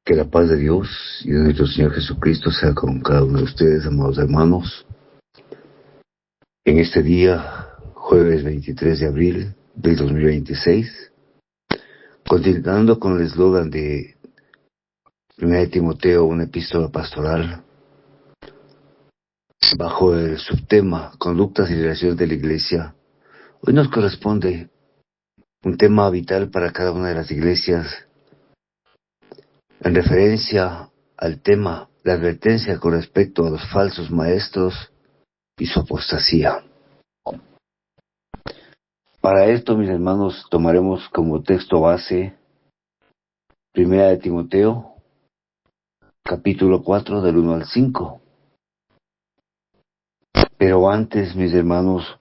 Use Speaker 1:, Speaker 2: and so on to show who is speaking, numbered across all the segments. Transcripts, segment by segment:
Speaker 1: Que la paz de Dios y de nuestro Señor Jesucristo sea con cada uno de ustedes, amados hermanos. En este día, jueves 23 de abril del 2026, continuando con el eslogan de 1 Timoteo, una epístola pastoral, bajo el subtema Conductas y relaciones de la Iglesia, hoy nos corresponde un tema vital para cada una de las iglesias, en referencia al tema, la advertencia con respecto a los falsos maestros y su apostasía. Para esto, mis hermanos, tomaremos como texto base 1 Timoteo, capítulo 4, del 1 al 5. Pero antes, mis hermanos,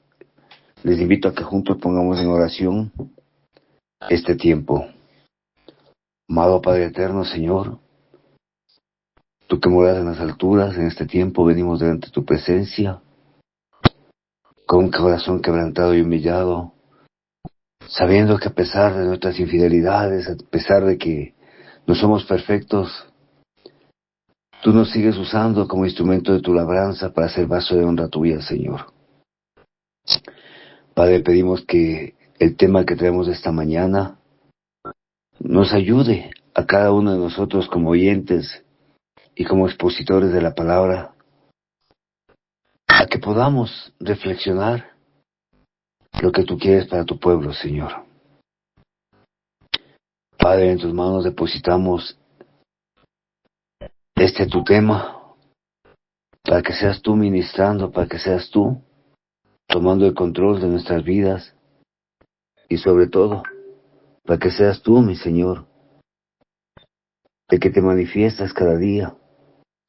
Speaker 1: les invito a que juntos pongamos en oración este tiempo. Amado Padre Eterno, Señor, tú que moras en las alturas, en este tiempo venimos delante de tu presencia, con un corazón quebrantado y humillado, sabiendo que a pesar de nuestras infidelidades, a pesar de que no somos perfectos, tú nos sigues usando como instrumento de tu labranza para ser vaso de honra tuya, Señor. Padre, pedimos que el tema que traemos esta mañana nos ayude a cada uno de nosotros como oyentes y como expositores de la palabra, a que podamos reflexionar lo que tú quieres para tu pueblo, Señor. Padre, en tus manos depositamos tu tema, para que seas tú ministrando, para que seas tú tomando el control de nuestras vidas y sobre todo, para que seas tú, mi Señor, de que te manifiestas cada día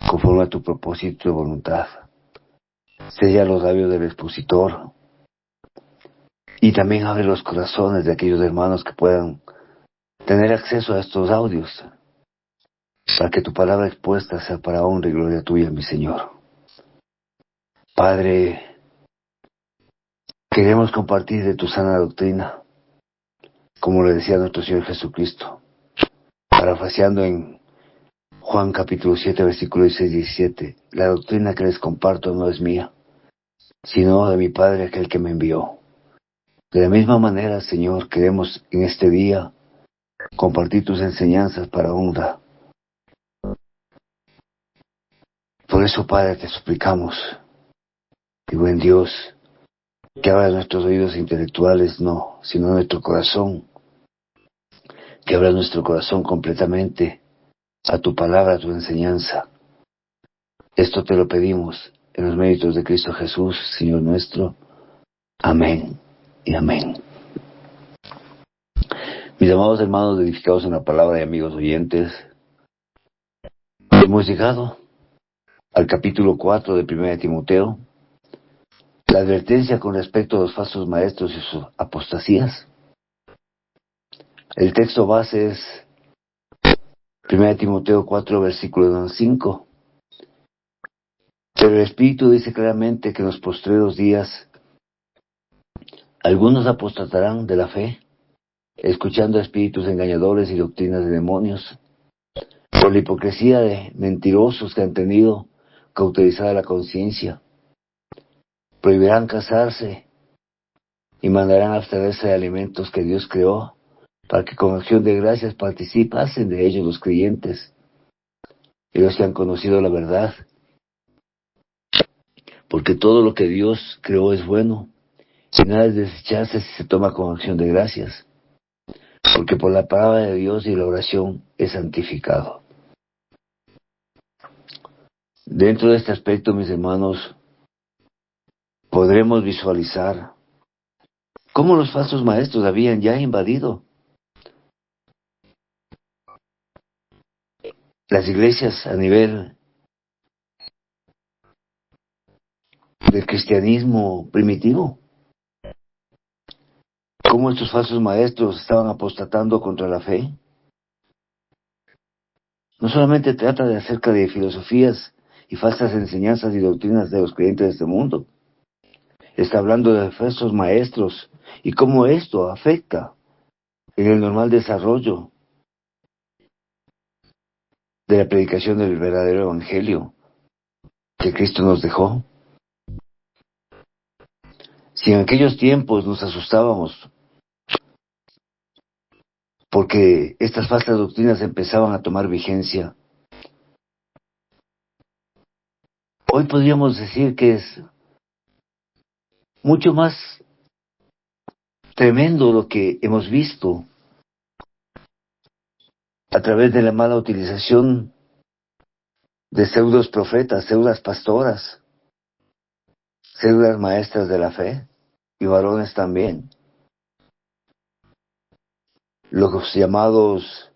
Speaker 1: conforme a tu propósito y voluntad. Sella los labios del expositor y también abre los corazones de aquellos hermanos que puedan tener acceso a estos audios, para que tu palabra expuesta sea para honra y gloria tuya, mi Señor. Padre, queremos compartir de tu sana doctrina, como le decía nuestro Señor Jesucristo, parafraseando en Juan capítulo 7, versículo 16-17, la doctrina que les comparto no es mía, sino de mi Padre, aquel que me envió. De la misma manera, Señor, queremos en este día compartir tus enseñanzas para honra. Por eso, Padre, te suplicamos, y buen Dios, que abra nuestros oídos intelectuales, no, sino nuestro corazón, que abra nuestro corazón completamente a tu palabra, a tu enseñanza. Esto te lo pedimos en los méritos de Cristo Jesús, Señor nuestro. Amén y amén. Mis amados hermanos edificados en la palabra y amigos oyentes, hemos llegado al capítulo 4 de 1 Timoteo, la advertencia con respecto a los falsos maestros y sus apostasías. El texto base es 1 Timoteo 4, versículo 5. Pero el Espíritu dice claramente que en los postreros días algunos apostatarán de la fe, escuchando a espíritus engañadores y doctrinas de demonios, por la hipocresía de mentirosos que han tenido cauterizada la conciencia. Prohibirán casarse y mandarán abstenerse de alimentos que Dios creó, para que con acción de gracias participasen de ellos los creyentes y los que han conocido la verdad. Porque todo lo que Dios creó es bueno, y nada es desecharse si se toma con acción de gracias, porque por la palabra de Dios y la oración es santificado. Dentro de este aspecto, mis hermanos, podremos visualizar cómo los falsos maestros habían ya invadido las iglesias a nivel del cristianismo primitivo. Cómo estos falsos maestros estaban apostatando contra la fe. No solamente trata de acerca de filosofías y falsas enseñanzas y doctrinas de los creyentes de este mundo. Está hablando de falsos maestros y cómo esto afecta en el normal desarrollo de la predicación del verdadero evangelio que Cristo nos dejó. Si en aquellos tiempos nos asustábamos porque estas falsas doctrinas empezaban a tomar vigencia, hoy podríamos decir que es mucho más tremendo lo que hemos visto a través de la mala utilización de pseudos profetas, pseudas pastoras, pseudas maestras de la fe y varones también. Los llamados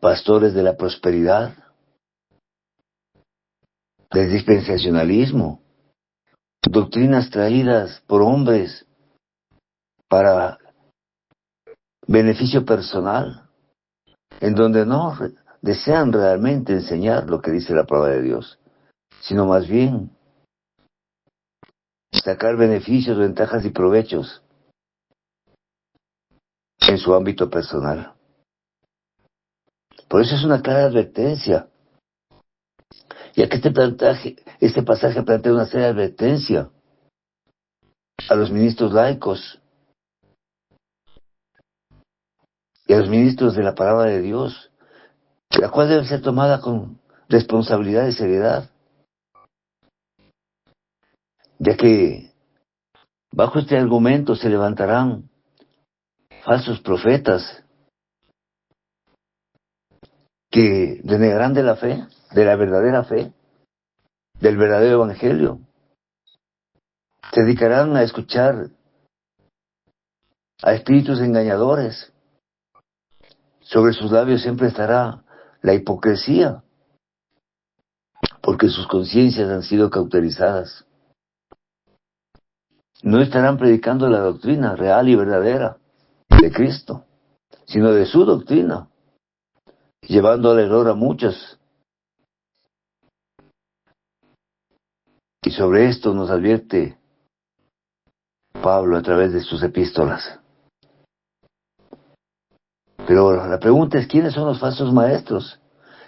Speaker 1: pastores de la prosperidad, del dispensacionalismo, doctrinas traídas por hombres para beneficio personal, en donde no desean realmente enseñar lo que dice la palabra de Dios, sino más bien sacar beneficios, ventajas y provechos en su ámbito personal. Por eso es una clara advertencia, ya que este pasaje plantea una seria advertencia a los ministros laicos y a los ministros de la palabra de Dios, la cual debe ser tomada con responsabilidad y seriedad, ya que bajo este argumento se levantarán falsos profetas que denegarán de la fe, de la verdadera fe, del verdadero evangelio. Se dedicarán a escuchar a espíritus engañadores. Sobre sus labios siempre estará la hipocresía, porque sus conciencias han sido cauterizadas. No estarán predicando la doctrina real y verdadera de Cristo, sino de su doctrina, llevando al error a muchos. Y sobre esto nos advierte Pablo a través de sus epístolas. Pero la pregunta es, ¿quiénes son los falsos maestros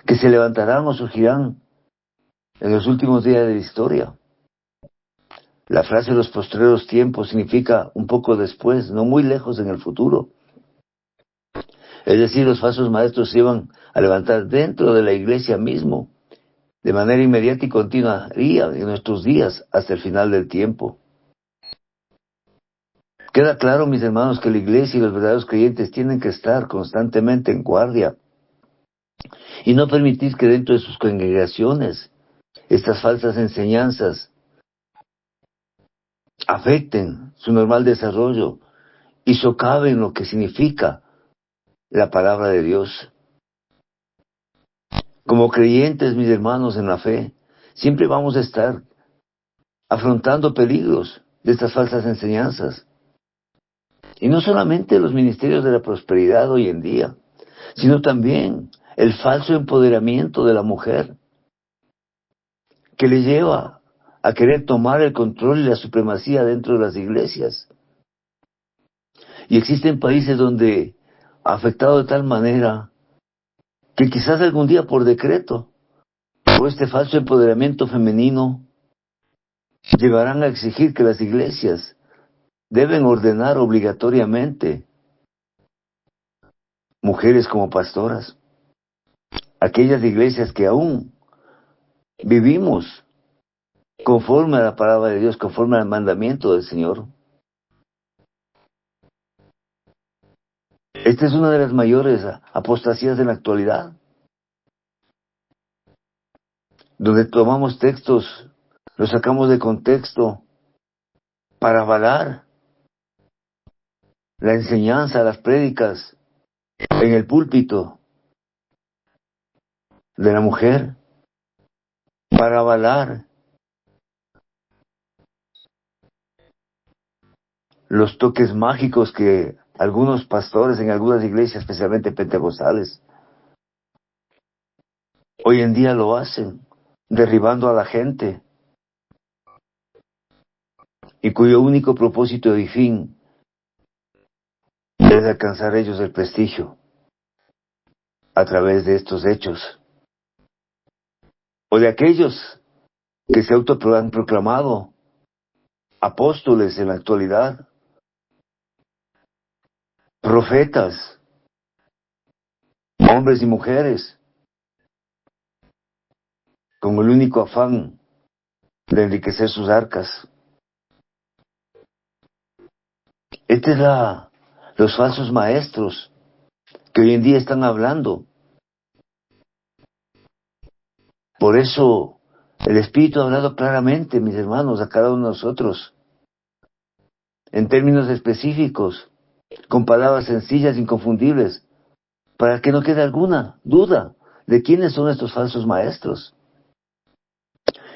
Speaker 1: que se levantarán o surgirán en los últimos días de la historia? La frase los postreros tiempos significa un poco después, no muy lejos en el futuro. Es decir, los falsos maestros se iban a levantar dentro de la iglesia mismo, de manera inmediata y continua, en nuestros días, hasta el final del tiempo. Queda claro, mis hermanos, que la iglesia y los verdaderos creyentes tienen que estar constantemente en guardia y no permitir que dentro de sus congregaciones estas falsas enseñanzas afecten su normal desarrollo y socaven lo que significa la palabra de Dios. Como creyentes, mis hermanos, en la fe, siempre vamos a estar afrontando peligros de estas falsas enseñanzas. Y no solamente los ministerios de la prosperidad hoy en día, sino también el falso empoderamiento de la mujer, que le lleva a querer tomar el control y la supremacía dentro de las iglesias. Y existen países donde ha afectado de tal manera que quizás algún día por decreto, por este falso empoderamiento femenino, llegarán a exigir que las iglesias deben ordenar obligatoriamente mujeres como pastoras. Aquellas iglesias que aún vivimos conforme a la palabra de Dios, conforme al mandamiento del Señor. Esta es una de las mayores apostasías en la actualidad, donde tomamos textos, los sacamos de contexto para avalar la enseñanza, las prédicas en el púlpito de la mujer, para avalar los toques mágicos que algunos pastores en algunas iglesias, especialmente pentecostales, hoy en día lo hacen, derribando a la gente, y cuyo único propósito y fin es alcanzar ellos el prestigio. a través de estos hechos, o de aquellos que se han proclamado apóstoles en la actualidad, profetas, hombres y mujeres, con el único afán de enriquecer sus arcas. Este es los falsos maestros que hoy en día están hablando. Por eso el Espíritu ha hablado claramente, mis hermanos, a cada uno de nosotros, en términos específicos, con palabras sencillas, inconfundibles, para que no quede alguna duda de quiénes son estos falsos maestros.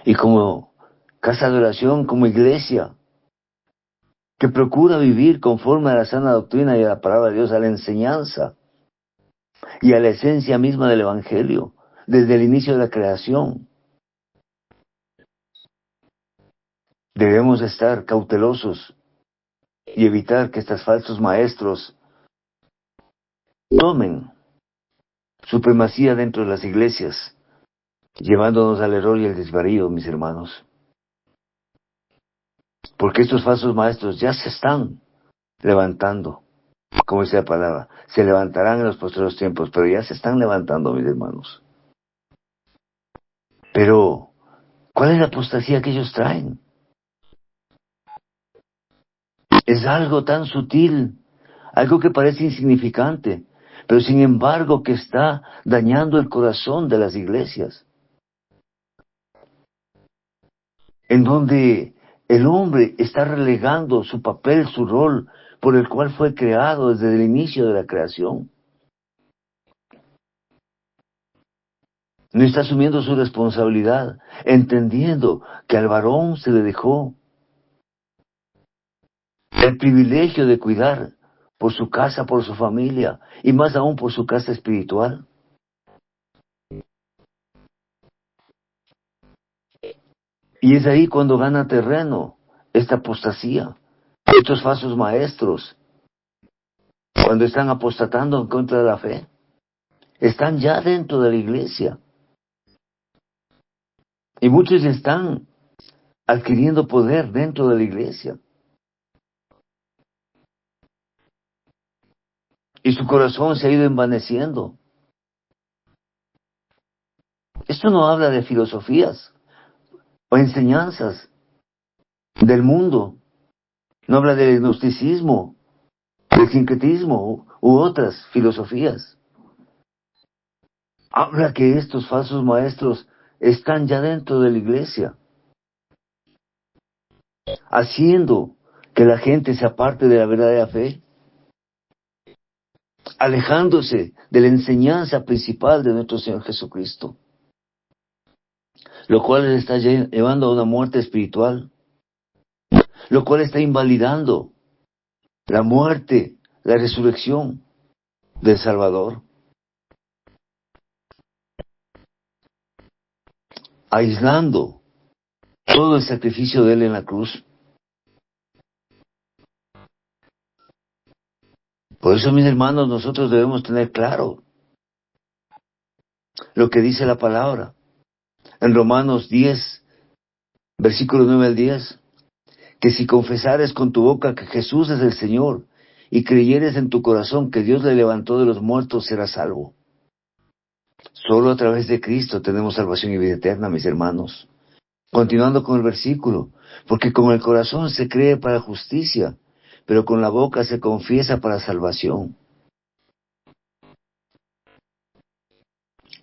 Speaker 1: Y como casa de oración, como iglesia, que procura vivir conforme a la sana doctrina y a la palabra de Dios, a la enseñanza y a la esencia misma del Evangelio, desde el inicio de la creación, debemos estar cautelosos y evitar que estos falsos maestros tomen supremacía dentro de las iglesias, llevándonos al error y el desvarío, mis hermanos. Porque estos falsos maestros ya se están levantando, como dice la palabra, se levantarán en los posteriores tiempos, pero ya se están levantando, mis hermanos. Pero, ¿cuál es la apostasía que ellos traen? Es algo tan sutil, algo que parece insignificante, pero sin embargo que está dañando el corazón de las iglesias. En donde el hombre está relegando su papel, su rol, por el cual fue creado desde el inicio de la creación. No está asumiendo su responsabilidad, entendiendo que al varón se le dejó el privilegio de cuidar por su casa, por su familia, y más aún por su casa espiritual. Y es ahí cuando gana terreno esta apostasía, estos falsos maestros, cuando están apostatando en contra de la fe, están ya dentro de la iglesia. Y muchos están adquiriendo poder dentro de la iglesia. Y su corazón se ha ido envaneciendo. Esto no habla de filosofías o enseñanzas del mundo. No habla del gnosticismo, del sincretismo u otras filosofías. Habla que estos falsos maestros están ya dentro de la iglesia, haciendo que la gente se aparte de la verdadera fe, alejándose de la enseñanza principal de nuestro Señor Jesucristo, lo cual les está llevando a una muerte espiritual, lo cual está invalidando la muerte, la resurrección del Salvador, aislando todo el sacrificio de Él en la cruz. Por eso, mis hermanos, nosotros debemos tener claro lo que dice la palabra. En Romanos 10, versículos 9 al 10, que si confesares con tu boca que Jesús es el Señor y creyeres en tu corazón que Dios le levantó de los muertos, serás salvo. Solo a través de Cristo tenemos salvación y vida eterna, mis hermanos. Continuando con el versículo, porque con el corazón se cree para justicia, pero con la boca se confiesa para salvación.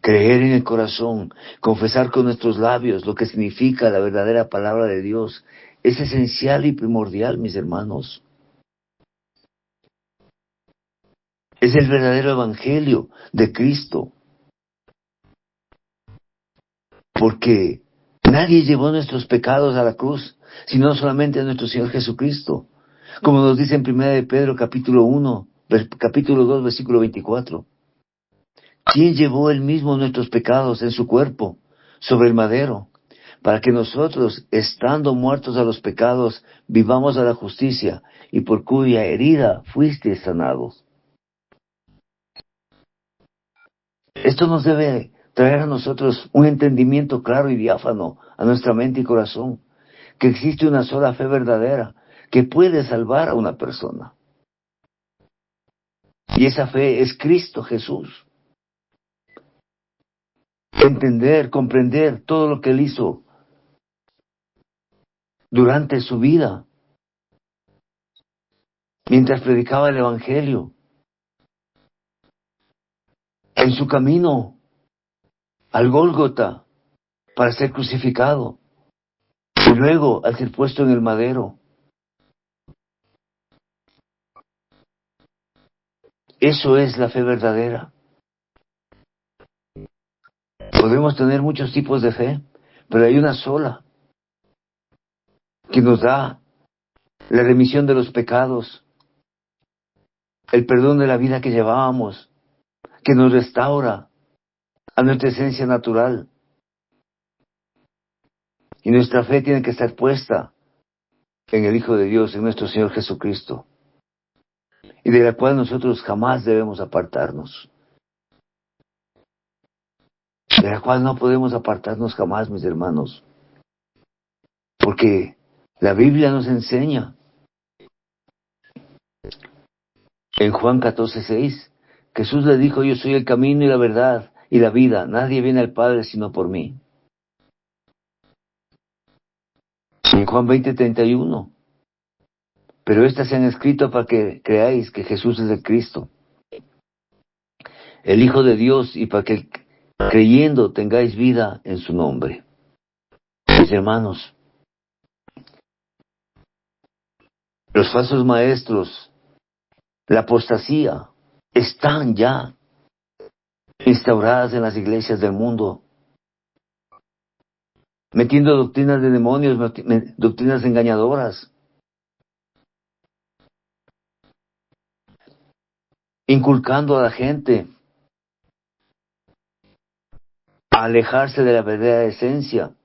Speaker 1: Creer en el corazón, confesar con nuestros labios lo que significa la verdadera palabra de Dios, es esencial y primordial, mis hermanos. Es el verdadero evangelio de Cristo. Porque nadie llevó nuestros pecados a la cruz, sino solamente a nuestro Señor Jesucristo. Como nos dice en 1 de Pedro capítulo 1, capítulo 2, versículo 24. ¿Quién llevó él mismo nuestros pecados en su cuerpo sobre el madero? Para que nosotros, estando muertos a los pecados, vivamos a la justicia, y por cuya herida fuisteis sanados. Esto nos debe traer a nosotros un entendimiento claro y diáfano a nuestra mente y corazón, que existe una sola fe verdadera que puede salvar a una persona. Y esa fe es Cristo Jesús. Entender, comprender todo lo que Él hizo durante su vida, mientras predicaba el Evangelio, en su camino al Gólgota para ser crucificado, y luego al ser puesto en el madero. Eso es la fe verdadera. Podemos tener muchos tipos de fe, pero hay una sola que nos da la remisión de los pecados, el perdón de la vida que llevábamos, que nos restaura a nuestra esencia natural. Y nuestra fe tiene que estar puesta en el Hijo de Dios, en nuestro Señor Jesucristo, y de la cual nosotros jamás debemos apartarnos. De la cual no podemos apartarnos jamás, mis hermanos, porque la Biblia nos enseña en Juan 14:6, Jesús le dijo: yo soy el camino y la verdad y la vida, nadie viene al Padre sino por mí. En Juan 20:31, pero estas se han escrito para que creáis que Jesús es el Cristo, el Hijo de Dios, y para que creyendo tengáis vida en su nombre. Mis hermanos, los falsos maestros, la apostasía, están ya instauradas en las iglesias del mundo, metiendo doctrinas de demonios, doctrinas engañadoras, inculcando a la gente a alejarse de la verdadera esencia,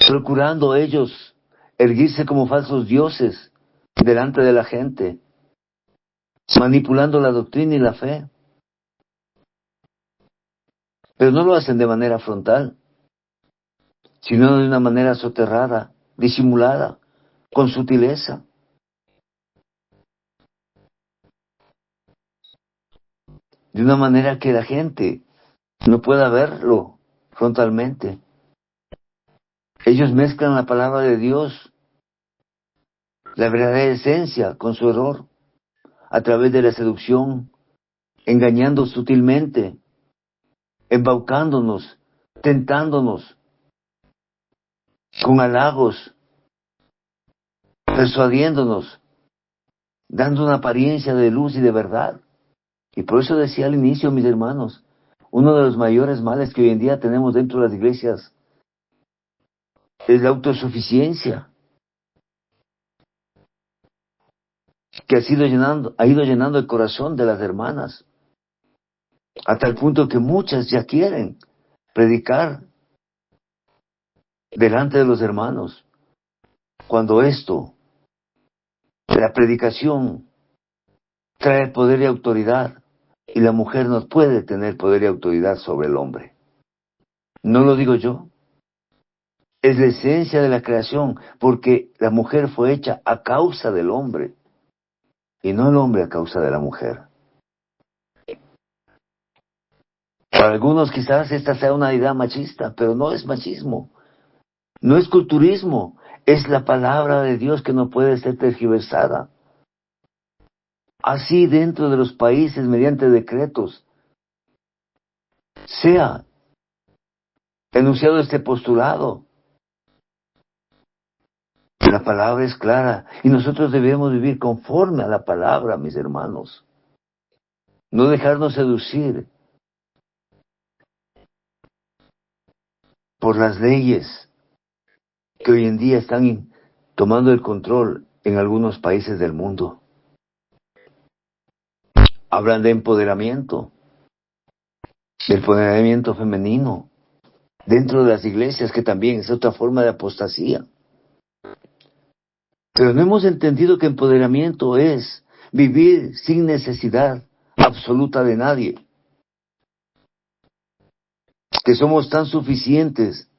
Speaker 1: procurando ellos erguirse como falsos dioses delante de la gente, manipulando la doctrina y la fe. Pero no lo hacen de manera frontal, sino de una manera soterrada, disimulada, con sutileza. De una manera que la gente no pueda verlo frontalmente. Ellos mezclan la palabra de Dios, la verdadera esencia, con su error, a través de la seducción, engañando sutilmente, embaucándonos, tentándonos, con halagos, persuadiéndonos, dando una apariencia de luz y de verdad. Y por eso decía al inicio, mis hermanos, uno de los mayores males que hoy en día tenemos dentro de las iglesias es la autosuficiencia, que ha ido llenando el corazón de las hermanas, a tal punto que muchas ya quieren predicar delante de los hermanos, cuando la predicación, trae poder y autoridad, y la mujer no puede tener poder y autoridad sobre el hombre. No lo digo yo, es la esencia de la creación, porque la mujer fue hecha a causa del hombre, y no el hombre a causa de la mujer. Para algunos quizás esta sea una idea machista, pero no es machismo, no es culturismo, es la palabra de Dios que no puede ser tergiversada. Así dentro de los países, mediante decretos, sea enunciado este postulado. La palabra es clara y nosotros debemos vivir conforme a la palabra, mis hermanos. No dejarnos seducir por las leyes que hoy en día están tomando el control en algunos países del mundo. Hablan de empoderamiento, del empoderamiento femenino, dentro de las iglesias, que también es otra forma de apostasía. Pero no hemos entendido que empoderamiento es vivir sin necesidad absoluta de nadie. que somos tan suficientes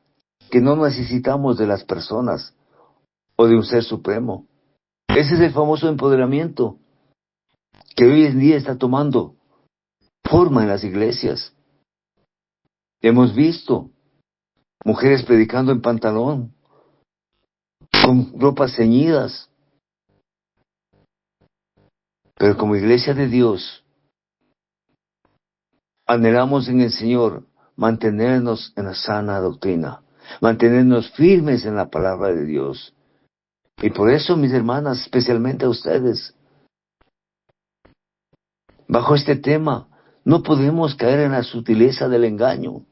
Speaker 1: que no necesitamos de las personas o de un ser supremo. Ese es el famoso empoderamiento que hoy en día está tomando forma en las iglesias. Hemos visto mujeres predicando en pantalón, con ropas ceñidas, pero como iglesia de Dios, anhelamos en el Señor mantenernos en la sana doctrina, mantenernos firmes en la palabra de Dios. Y por eso, mis hermanas, especialmente a ustedes, bajo este tema, no podemos caer en la sutileza del engaño.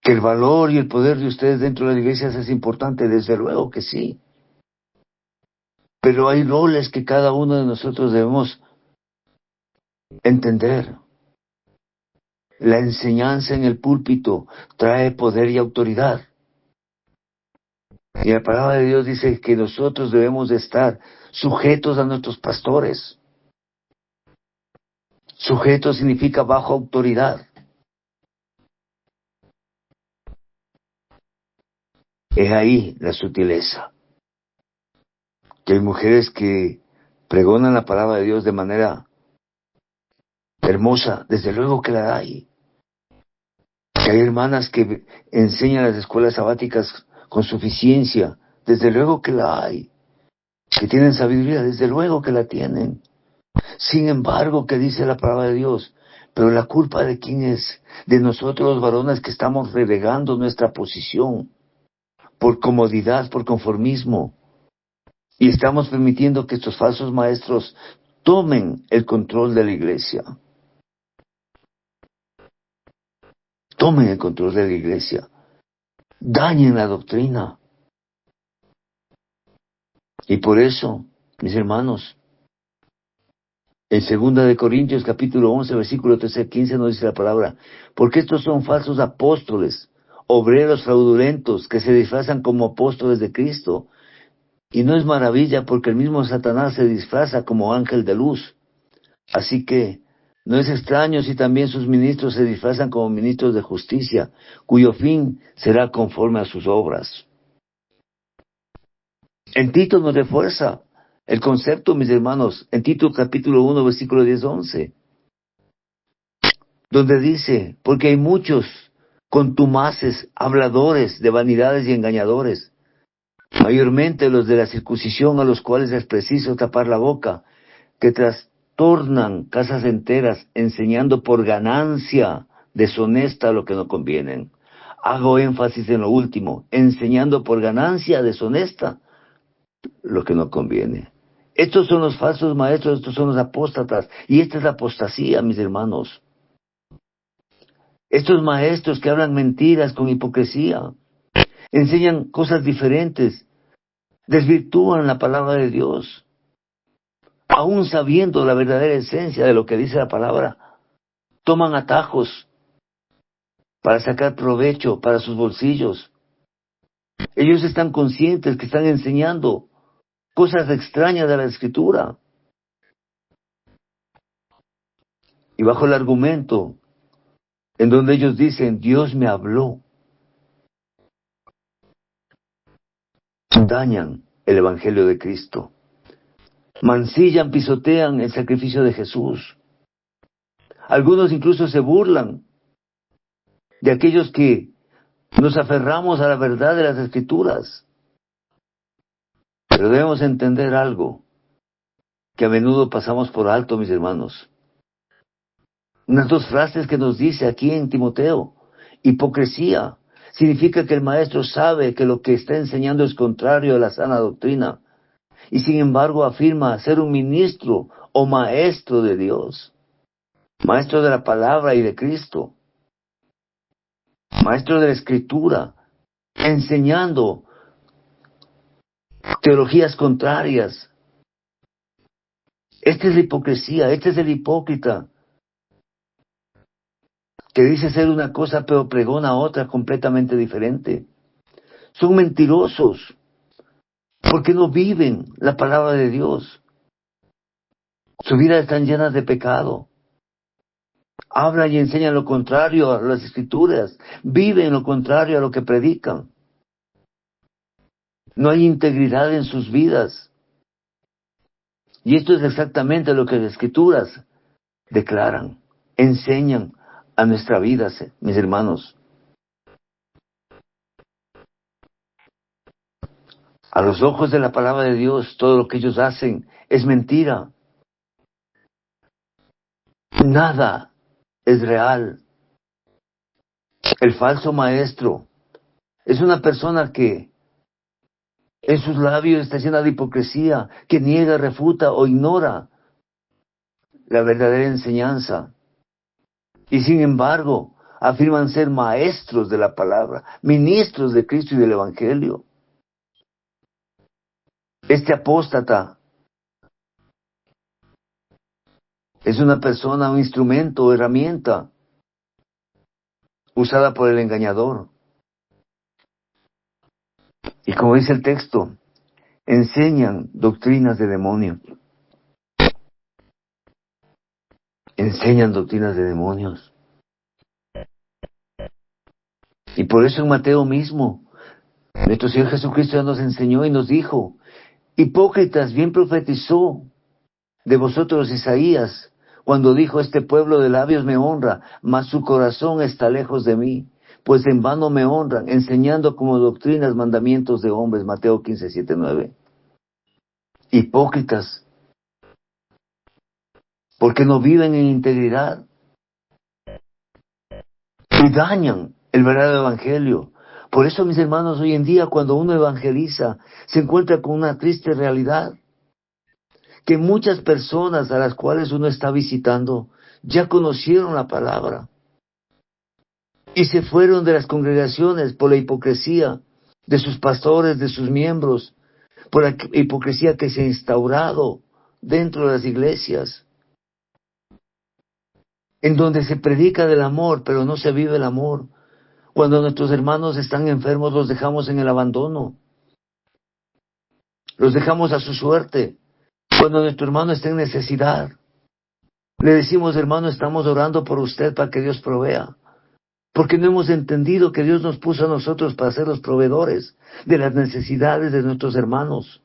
Speaker 1: Que el valor y el poder de ustedes dentro de las iglesias es importante, desde luego que sí. Pero hay roles que cada uno de nosotros debemos entender. La enseñanza en el púlpito trae poder y autoridad. Y la palabra de Dios dice que nosotros debemos de estar sujetos a nuestros pastores. Sujeto significa bajo autoridad. Es ahí la sutileza. Que hay mujeres que pregonan la palabra de Dios de manera hermosa, desde luego que la hay. Que hay hermanas que enseñan las escuelas sabáticas con suficiencia, desde luego que la hay. Que tienen sabiduría, desde luego que la tienen. Sin embargo, ¿qué dice la palabra de Dios? Pero la culpa de quién es? De nosotros los varones que estamos relegando nuestra posición por comodidad, por conformismo. Y estamos permitiendo que estos falsos maestros tomen el control de la iglesia. Tomen el control de la iglesia. Dañen la doctrina. Y por eso, mis hermanos, en 2 Corintios capítulo 11, versículo 13 al 15 nos dice la palabra: porque estos son falsos apóstoles, obreros fraudulentos, que se disfrazan como apóstoles de Cristo. Y no es maravilla, porque el mismo Satanás se disfraza como ángel de luz. Así que no es extraño si también sus ministros se disfrazan como ministros de justicia, cuyo fin será conforme a sus obras. En Tito nos refuerza el concepto, mis hermanos, en Tito capítulo 1, versículo 10-11, donde dice: porque hay muchos contumaces, habladores de vanidades y engañadores, mayormente los de la circuncisión, a los cuales es preciso tapar la boca, que trastornan casas enteras, enseñando por ganancia deshonesta lo que no convienen. Hago énfasis en lo último: enseñando por ganancia deshonesta lo que no conviene. Estos son los falsos maestros, estos son los apóstatas, y esta es la apostasía, mis hermanos. Estos maestros que hablan mentiras con hipocresía, enseñan cosas diferentes, desvirtúan la palabra de Dios, aún sabiendo la verdadera esencia de lo que dice la palabra, toman atajos para sacar provecho para sus bolsillos. Ellos están conscientes que están enseñando cosas extrañas de la Escritura. Y bajo el argumento en donde ellos dicen: Dios me habló, dañan el Evangelio de Cristo. Mancillan, pisotean el sacrificio de Jesús. Algunos incluso se burlan de aquellos que nos aferramos a la verdad de las Escrituras. Pero debemos entender algo que a menudo pasamos por alto, mis hermanos. Unas dos frases que nos dice aquí en Timoteo: hipocresía significa que el maestro sabe que lo que está enseñando es contrario a la sana doctrina, y sin embargo afirma ser un ministro o maestro de Dios, maestro de la palabra y de Cristo, maestro de la Escritura, enseñando teologías contrarias. Esta es la hipocresía, este es el hipócrita que dice ser una cosa pero pregona otra completamente diferente. Son mentirosos porque no viven la palabra de Dios. Su vida están llenas de pecado. Hablan y enseñan lo contrario a las Escrituras. Viven lo contrario a lo que predican. No hay integridad en sus vidas. Y esto es exactamente lo que las Escrituras declaran, enseñan a nuestra vida, mis hermanos. A los ojos de la palabra de Dios, todo lo que ellos hacen es mentira. Nada es real. El falso maestro es una persona que en sus labios está llena de hipocresía, que niega, refuta o ignora la verdadera enseñanza. Y sin embargo, afirman ser maestros de la palabra, ministros de Cristo y del Evangelio. Este apóstata es una persona, un instrumento, herramienta usada por el engañador. Y como dice el texto, enseñan doctrinas de demonio. Enseñan doctrinas de demonios. Y por eso en Mateo mismo, nuestro Señor Jesucristo ya nos enseñó y nos dijo, hipócritas, bien profetizó de vosotros Isaías, cuando dijo, este pueblo de labios me honra, mas su corazón está lejos de mí, pues en vano me honran, enseñando como doctrinas mandamientos de hombres. Mateo 15, 7, 9. Hipócritas, porque no viven en integridad y dañan el verdadero evangelio. Por eso, mis hermanos, hoy en día cuando uno evangeliza, se encuentra con una triste realidad, que muchas personas a las cuales uno está visitando ya conocieron la palabra y se fueron de las congregaciones por la hipocresía de sus pastores, de sus miembros, por la hipocresía que se ha instaurado dentro de las iglesias, en donde se predica del amor, pero no se vive el amor. Cuando nuestros hermanos están enfermos, los dejamos en el abandono, los dejamos a su suerte. Cuando nuestro hermano está en necesidad, le decimos, hermano, estamos orando por usted para que Dios provea. Porque no hemos entendido que Dios nos puso a nosotros para ser los proveedores de las necesidades de nuestros hermanos.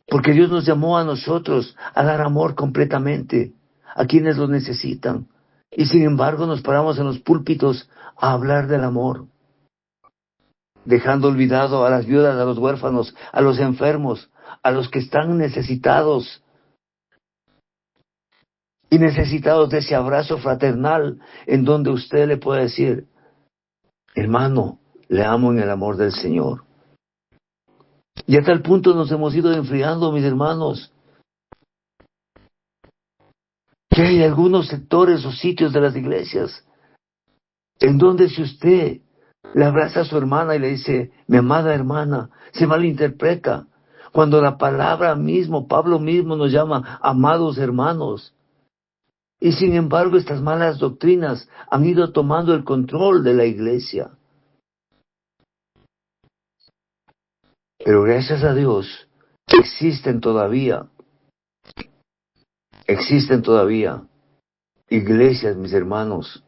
Speaker 1: Porque Dios nos llamó a nosotros a dar amor completamente a quienes lo necesitan. Y sin embargo nos paramos en los púlpitos a hablar del amor, dejando olvidado a las viudas, a los huérfanos, a los enfermos, a los que están necesitados y necesitados de ese abrazo fraternal en donde usted le puede decir, hermano, le amo en el amor del Señor. Y a tal punto nos hemos ido enfriando, mis hermanos, que hay algunos sectores o sitios de las iglesias en donde si usted le abraza a su hermana y le dice, mi amada hermana, se malinterpreta. Cuando la palabra mismo, Pablo mismo nos llama amados hermanos. Y sin embargo estas malas doctrinas han ido tomando el control de la iglesia. Pero gracias a Dios existen todavía iglesias, mis hermanos,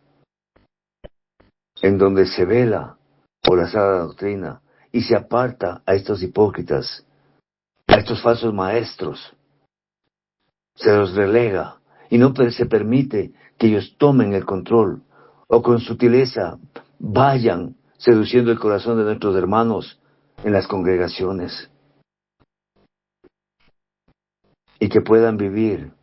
Speaker 1: en donde se vela por la sana doctrina y se aparta a estos hipócritas, a estos falsos maestros. Se los relega y no se permite que ellos tomen el control o con sutileza vayan seduciendo el corazón de nuestros hermanos en las congregaciones y que puedan vivir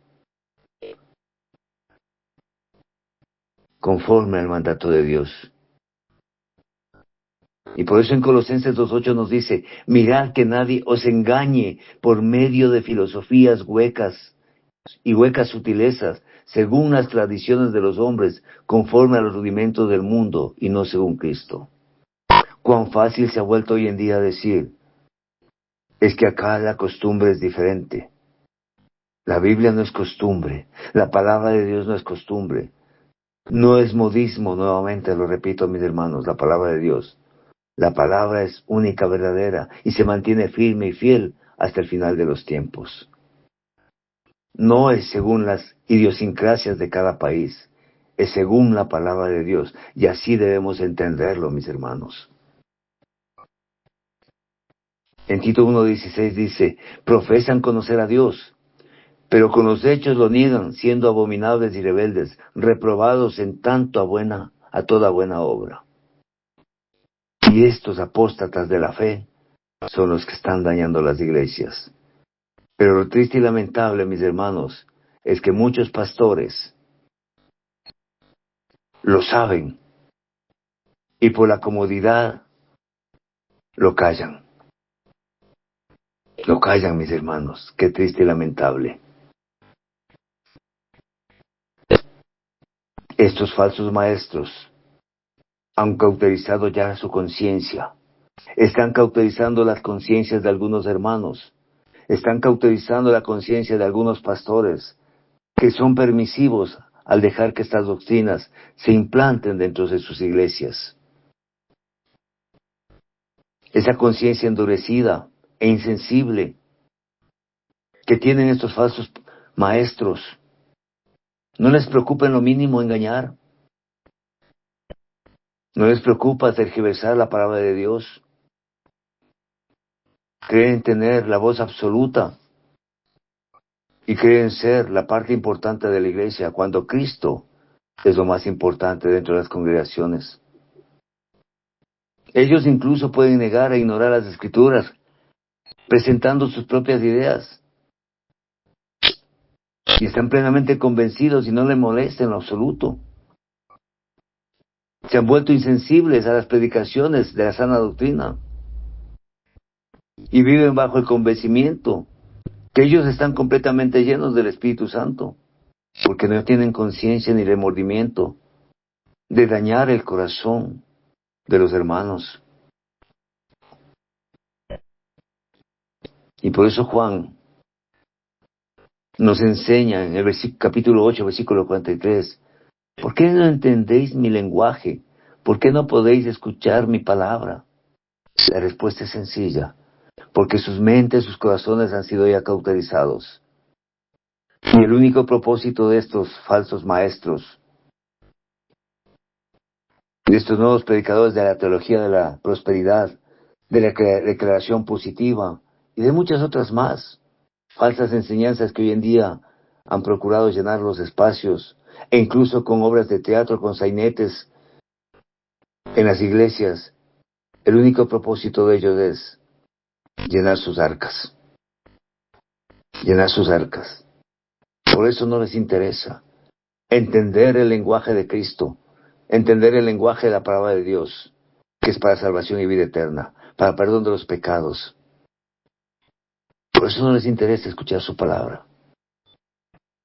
Speaker 1: conforme al mandato de Dios. Y por eso en Colosenses 2:8 nos dice, mirad que nadie os engañe por medio de filosofías huecas y huecas sutilezas, según las tradiciones de los hombres, conforme a los rudimentos del mundo y no según Cristo. Cuán fácil se ha vuelto hoy en día decir, es que acá la costumbre es diferente. La Biblia no es costumbre, la palabra de Dios no es costumbre, no es modismo, nuevamente lo repito mis hermanos, la palabra de Dios. La palabra es única, verdadera, y se mantiene firme y fiel hasta el final de los tiempos. no es según las idiosincrasias de cada país, es según la palabra de Dios, y así debemos entenderlo, mis hermanos. En Tito 1:16 dice, profesan conocer a Dios, pero con los hechos lo niegan, siendo abominables y rebeldes, reprobados en tanto a toda buena obra. Y estos apóstatas de la fe son los que están dañando las iglesias. Pero lo triste y lamentable, mis hermanos, es que muchos pastores lo saben y por la comodidad lo callan. Lo callan, mis hermanos. Qué triste y lamentable. Estos falsos maestros han cauterizado ya su conciencia. Están cauterizando las conciencias de algunos hermanos. Están cauterizando la conciencia de algunos pastores que son permisivos al dejar que estas doctrinas se implanten dentro de sus iglesias. Esa conciencia endurecida e insensible que tienen estos falsos maestros, no les preocupa en lo mínimo engañar, no les preocupa tergiversar la palabra de Dios, creen tener la voz absoluta y creen ser la parte importante de la iglesia, cuando Cristo es lo más importante dentro de las congregaciones. Ellos incluso pueden negar e ignorar las Escrituras, presentando sus propias ideas, y están plenamente convencidos y no les molesta en lo absoluto. Se han vuelto insensibles a las predicaciones de la sana doctrina y viven bajo el convencimiento que ellos están completamente llenos del Espíritu Santo, porque no tienen conciencia ni remordimiento de dañar el corazón de los hermanos. Y por eso Juan nos enseña en el capítulo 8, versículo 43, ¿por qué no entendéis mi lenguaje? ¿Por qué no podéis escuchar mi palabra? La respuesta es sencilla, porque sus mentes, sus corazones han sido ya cauterizados. Y el único propósito de estos falsos maestros, de estos nuevos predicadores de la teología de la prosperidad, de la declaración positiva y de muchas otras más, falsas enseñanzas que hoy en día han procurado llenar los espacios, e incluso con obras de teatro, con sainetes en las iglesias, el único propósito de ellos es llenar sus arcas. Llenar sus arcas. Por eso no les interesa entender el lenguaje de Cristo, entender el lenguaje de la palabra de Dios, que es para salvación y vida eterna, para perdón de los pecados. Por eso no les interesa escuchar su palabra.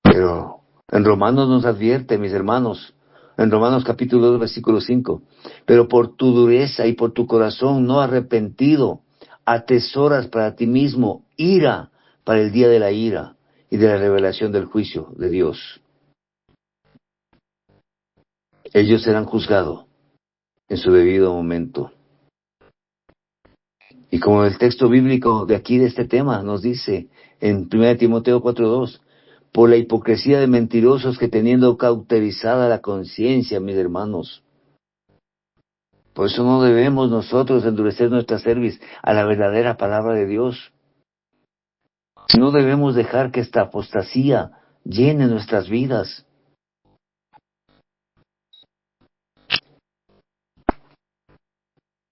Speaker 1: Pero en Romanos nos advierte, mis hermanos, en Romanos capítulo 2, versículo 5, pero por tu dureza y por tu corazón no arrepentido, atesoras para ti mismo ira para el día de la ira y de la revelación del juicio de Dios. Ellos serán juzgados en su debido momento. Y como el texto bíblico de aquí de este tema nos dice en 1 Timoteo 4:2, por la hipocresía de mentirosos que teniendo cauterizada la conciencia, mis hermanos. Por eso no debemos nosotros endurecer nuestra cerviz a la verdadera palabra de Dios. No debemos dejar que esta apostasía llene nuestras vidas.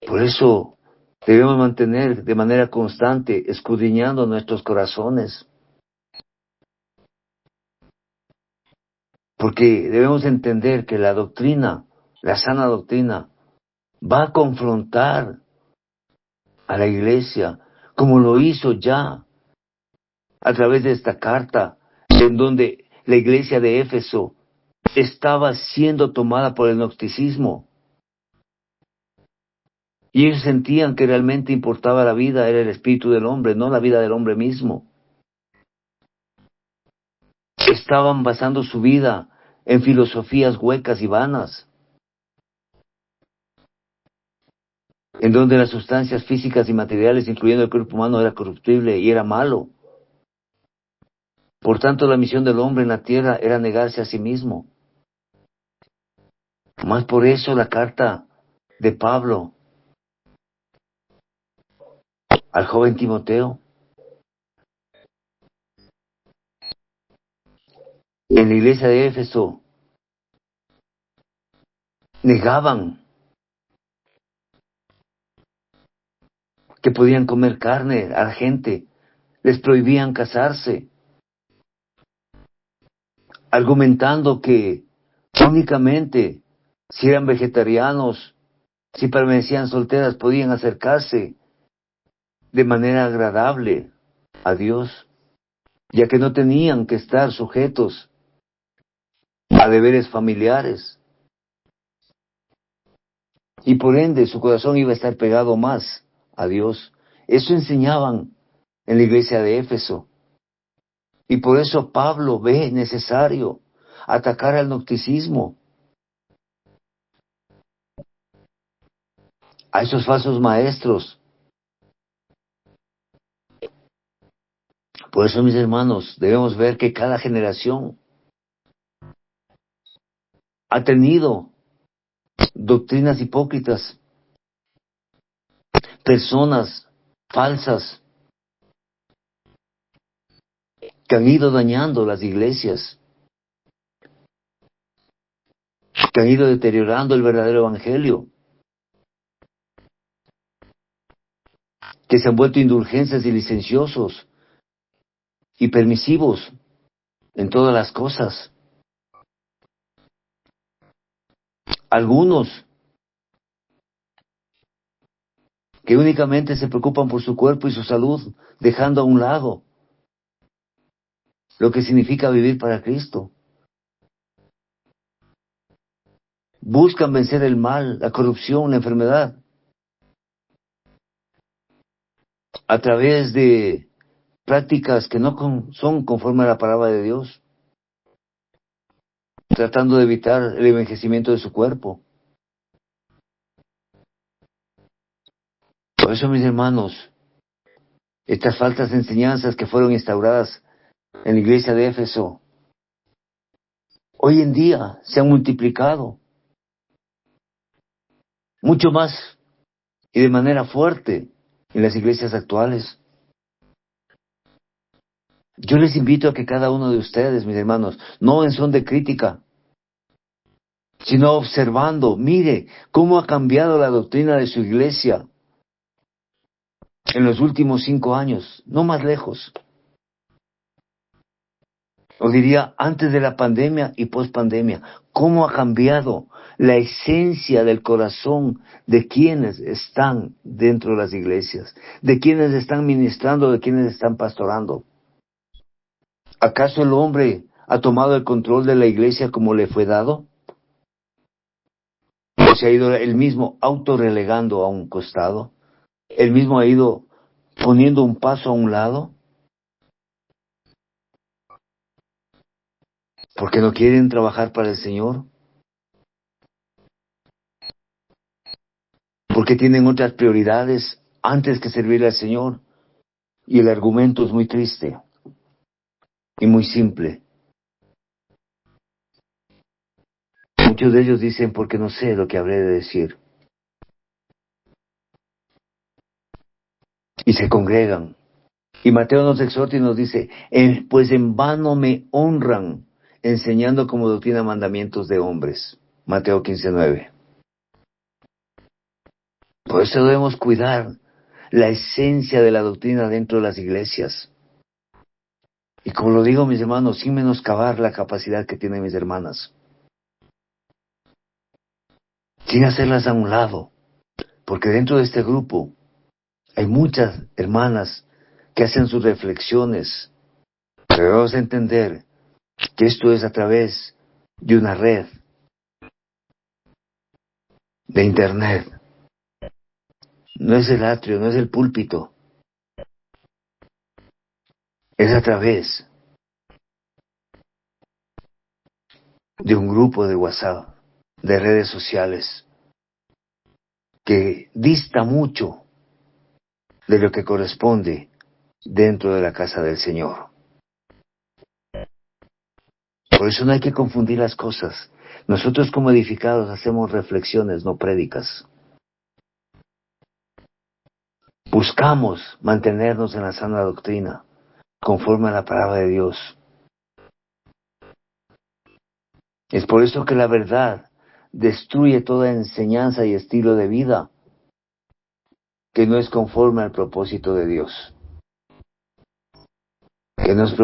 Speaker 1: Por eso debemos mantener de manera constante escudriñando nuestros corazones. Porque debemos entender que la doctrina, la sana doctrina, va a confrontar a la iglesia, como lo hizo ya a través de esta carta, en donde la iglesia de Éfeso estaba siendo tomada por el gnosticismo. Y ellos sentían que realmente importaba la vida, era el espíritu del hombre, no la vida del hombre mismo. Estaban basando su vida en filosofías huecas y vanas, en donde las sustancias físicas y materiales, incluyendo el cuerpo humano, era corruptible y era malo. Por tanto, la misión del hombre en la tierra era negarse a sí mismo. Más por eso la carta de Pablo al joven Timoteo. En la iglesia de Éfeso negaban que podían comer carne a la gente, les prohibían casarse, argumentando que únicamente si eran vegetarianos, si permanecían solteras, podían acercarse de manera agradable a Dios, ya que no tenían que estar sujetos a deberes familiares. Y por ende su corazón iba a estar pegado más a Dios. Eso enseñaban en la iglesia de Éfeso. Y por eso Pablo ve necesario atacar al gnosticismo, a esos falsos maestros. Por eso, mis hermanos, debemos ver que cada generación ha tenido doctrinas hipócritas, personas falsas que han ido dañando las iglesias, que han ido deteriorando el verdadero evangelio, que se han vuelto indulgentes y licenciosos y permisivos en todas las cosas. Algunos que únicamente se preocupan por su cuerpo y su salud, dejando a un lado lo que significa vivir para Cristo. Buscan vencer el mal, la corrupción, la enfermedad, a través de prácticas que no son conforme a la palabra de Dios, tratando de evitar el envejecimiento de su cuerpo. Por eso, mis hermanos, estas falsas enseñanzas que fueron instauradas en la iglesia de Éfeso, hoy en día se han multiplicado mucho más y de manera fuerte en las iglesias actuales. Yo les invito a que cada uno de ustedes, mis hermanos, no en son de crítica, sino observando, mire cómo ha cambiado la doctrina de su iglesia en los últimos 5 años, no más lejos. O diría, antes de la pandemia y post-pandemia, cómo ha cambiado la esencia del corazón de quienes están dentro de las iglesias, de quienes están ministrando, de quienes están pastorando. ¿Acaso el hombre ha tomado el control de la iglesia como le fue dado? ¿O se ha ido él mismo autorrelegando a un costado? ¿Él mismo ha ido poniendo un paso a un lado? ¿Porque no quieren trabajar para el Señor? ¿Porque tienen otras prioridades antes que servir al Señor? Y el argumento es muy triste y muy simple. Muchos de ellos dicen, porque no sé lo que habré de decir. Y se congregan. Y Mateo nos exhorta y nos dice, pues en vano me honran, enseñando como doctrina mandamientos de hombres. Mateo 15:9. Por eso debemos cuidar la esencia de la doctrina dentro de las iglesias. Y como lo digo, mis hermanos, sin menoscabar la capacidad que tienen mis hermanas. Sin hacerlas a un lado. Porque dentro de este grupo hay muchas hermanas que hacen sus reflexiones. Pero debemos entender que esto es a través de una red de internet. No es el atrio, no es el púlpito. Es a través de un grupo de WhatsApp, de redes sociales, que dista mucho de lo que corresponde dentro de la casa del Señor. Por eso no hay que confundir las cosas. Nosotros como edificados hacemos reflexiones, no prédicas. Buscamos mantenernos en la sana doctrina, conforme a la palabra de Dios. Es por eso que la verdad destruye toda enseñanza y estilo de vida que no es conforme al propósito de Dios. Que no es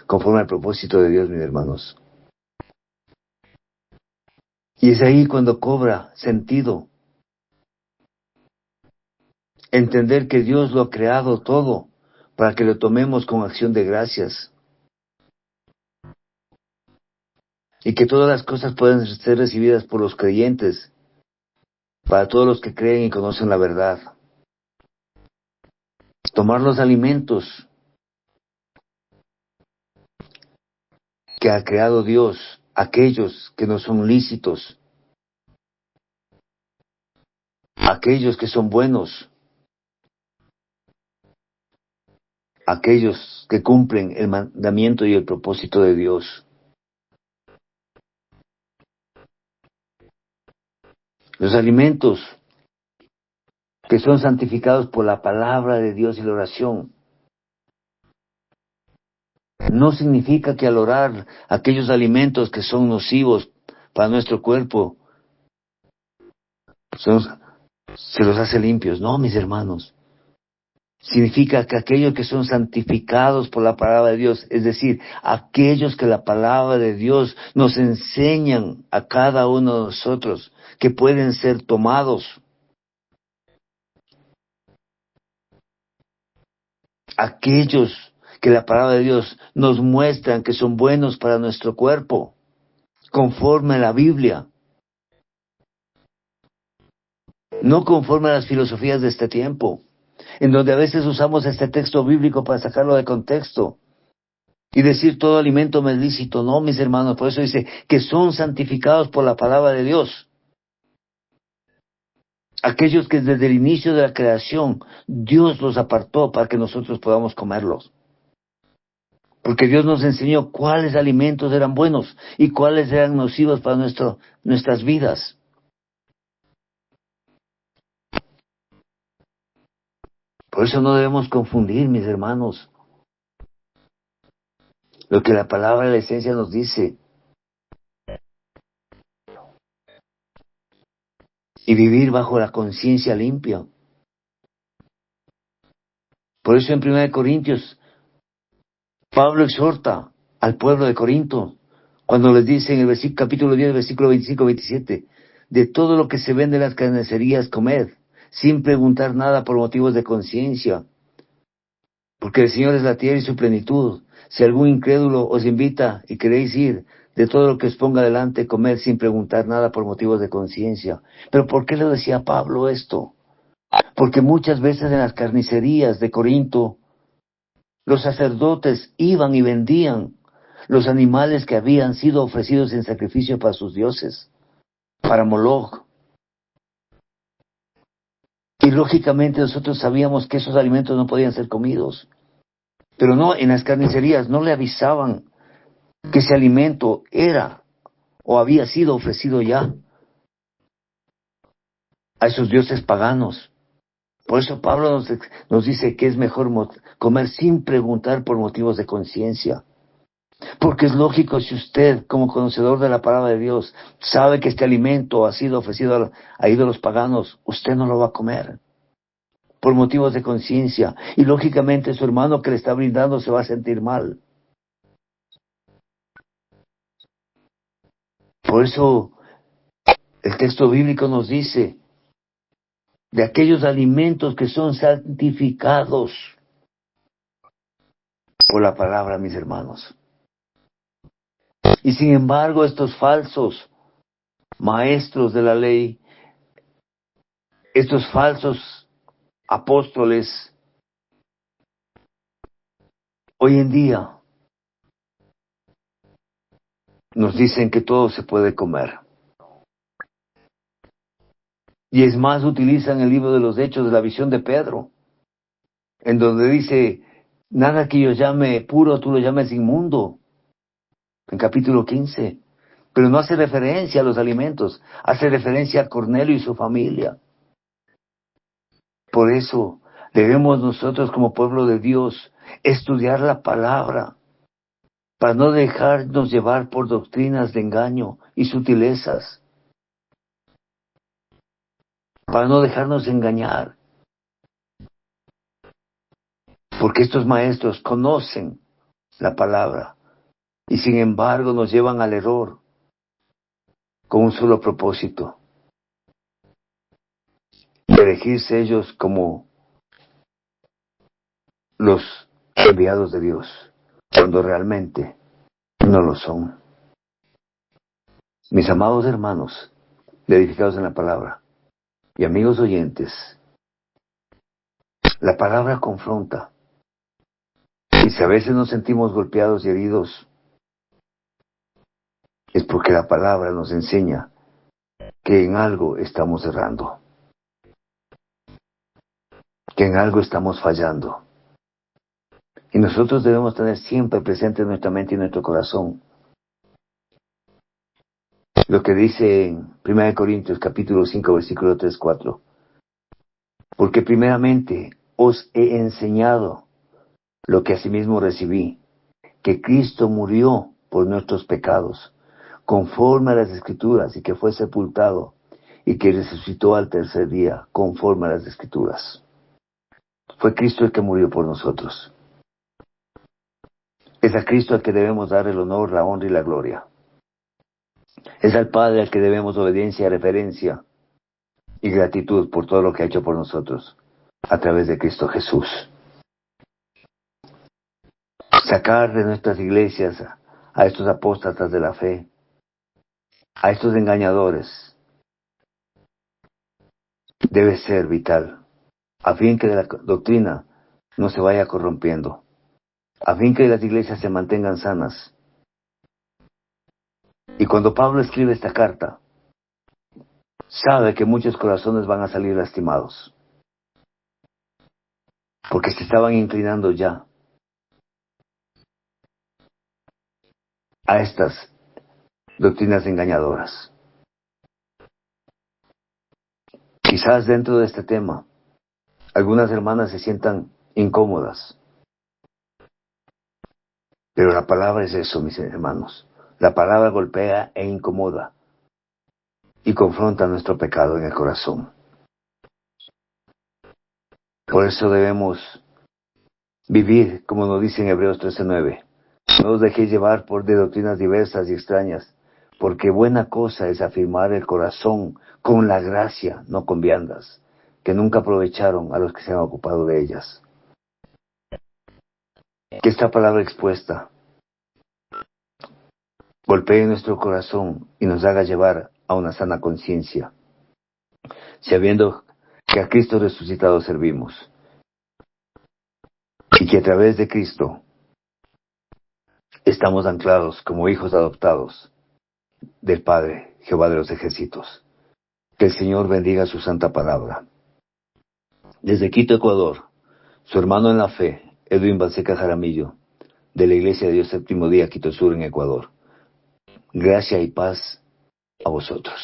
Speaker 1: conforme al propósito de Dios, mis hermanos. Y es ahí cuando cobra sentido entender que Dios lo ha creado todo para que lo tomemos con acción de gracias. Y que todas las cosas pueden ser recibidas por los creyentes, para todos los que creen y conocen la verdad. Tomar los alimentos que ha creado Dios, aquellos que no son lícitos, aquellos que son buenos, aquellos que cumplen el mandamiento y el propósito de Dios. Los alimentos que son santificados por la palabra de Dios y la oración. No significa que al orar aquellos alimentos que son nocivos para nuestro cuerpo se los hace limpios. No, mis hermanos. Significa que aquellos que son santificados por la palabra de Dios, es decir, aquellos que la palabra de Dios nos enseñan a cada uno de nosotros, que pueden ser tomados. Aquellos que la palabra de Dios nos muestran que son buenos para nuestro cuerpo, conforme a la Biblia. No conforme a las filosofías de este tiempo, en donde a veces usamos este texto bíblico para sacarlo de contexto y decir todo alimento me es lícito. No, mis hermanos, por eso dice que son santificados por la palabra de Dios. Aquellos que desde el inicio de la creación Dios los apartó para que nosotros podamos comerlos. Porque Dios nos enseñó cuáles alimentos eran buenos y cuáles eran nocivos para nuestras vidas. Por eso no debemos confundir, mis hermanos, lo que la palabra de la esencia nos dice. Y vivir bajo la conciencia limpia. Por eso en 1 Corintios, Pablo exhorta al pueblo de Corinto, cuando les dice en el capítulo 10, versículo 25-27, de todo lo que se vende en las carnicerías, comed, sin preguntar nada por motivos de conciencia, porque el Señor es la tierra y su plenitud. Si algún incrédulo os invita y queréis ir, de todo lo que os ponga delante, comed sin preguntar nada por motivos de conciencia. Pero ¿por qué le decía Pablo esto? Porque muchas veces en las carnicerías de Corinto, los sacerdotes iban y vendían los animales que habían sido ofrecidos en sacrificio para sus dioses, para Moloch. Y lógicamente nosotros sabíamos que esos alimentos no podían ser comidos. Pero no, en las carnicerías no le avisaban que ese alimento era o había sido ofrecido ya a esos dioses paganos. Por eso Pablo nos dice que es mejor comer sin preguntar por motivos de conciencia. Porque es lógico, si usted, como conocedor de la palabra de Dios, sabe que este alimento ha sido ofrecido a ídolos paganos, usted no lo va a comer por motivos de conciencia. Y lógicamente su hermano que le está brindando se va a sentir mal. Por eso el texto bíblico nos dice de aquellos alimentos que son santificados por la palabra, mis hermanos. Y sin embargo, estos falsos maestros de la ley, estos falsos apóstoles, hoy en día nos dicen que todo se puede comer. Y es más, utilizan el libro de los Hechos de la visión de Pedro, en donde dice, nada que yo llame puro, tú lo llames inmundo. en capítulo 15. Pero no hace referencia a los alimentos, hace referencia a Cornelio y su familia. Por eso debemos nosotros como pueblo de Dios estudiar la palabra para no dejarnos llevar por doctrinas de engaño y sutilezas, para no dejarnos engañar, porque estos maestros conocen la palabra y sin embargo nos llevan al error con un solo propósito: elegirse ellos como los enviados de Dios, cuando realmente no lo son. Mis amados hermanos, edificados en la palabra, y amigos oyentes, la palabra confronta. Y si a veces nos sentimos golpeados y heridos, es porque la palabra nos enseña que en algo estamos errando, que en algo estamos fallando. Y nosotros debemos tener siempre presente en nuestra mente y en nuestro corazón lo que dice en 1 Corintios capítulo 5, versículo 3-4. Porque primeramente os he enseñado lo que asimismo recibí, que Cristo murió por nuestros pecados, conforme a las Escrituras, y que fue sepultado, y que resucitó al tercer día, conforme a las Escrituras. Fue Cristo el que murió por nosotros. Es a Cristo al que debemos dar el honor, la honra y la gloria. Es al Padre al que debemos obediencia, reverencia y gratitud por todo lo que ha hecho por nosotros, a través de Cristo Jesús. Sacar de nuestras iglesias a estos apóstatas de la fe, a estos engañadores, debe ser vital, a fin que la doctrina no se vaya corrompiendo, a fin que las iglesias se mantengan sanas. Y cuando Pablo escribe esta carta, sabe que muchos corazones van a salir lastimados, porque se estaban inclinando ya a estas doctrinas engañadoras. Quizás dentro de este tema, algunas hermanas se sientan incómodas, pero la palabra es eso, mis hermanos. La palabra golpea e incomoda y confronta nuestro pecado en el corazón. Por eso debemos vivir, como nos dice en Hebreos 13:9. No os dejéis llevar por de doctrinas diversas y extrañas, porque buena cosa es afirmar el corazón con la gracia, no con viandas, que nunca aprovecharon a los que se han ocupado de ellas. Que esta palabra expuesta golpee nuestro corazón y nos haga llevar a una sana conciencia, sabiendo que a Cristo resucitado servimos, y que a través de Cristo estamos anclados como hijos adoptados del Padre, Jehová de los ejércitos. Que el Señor bendiga su santa palabra. Desde Quito, Ecuador, su hermano en la fe, Edwin Balseca Jaramillo, de la Iglesia de Dios Séptimo Día, Quito Sur, en Ecuador. Gracia y paz a vosotros.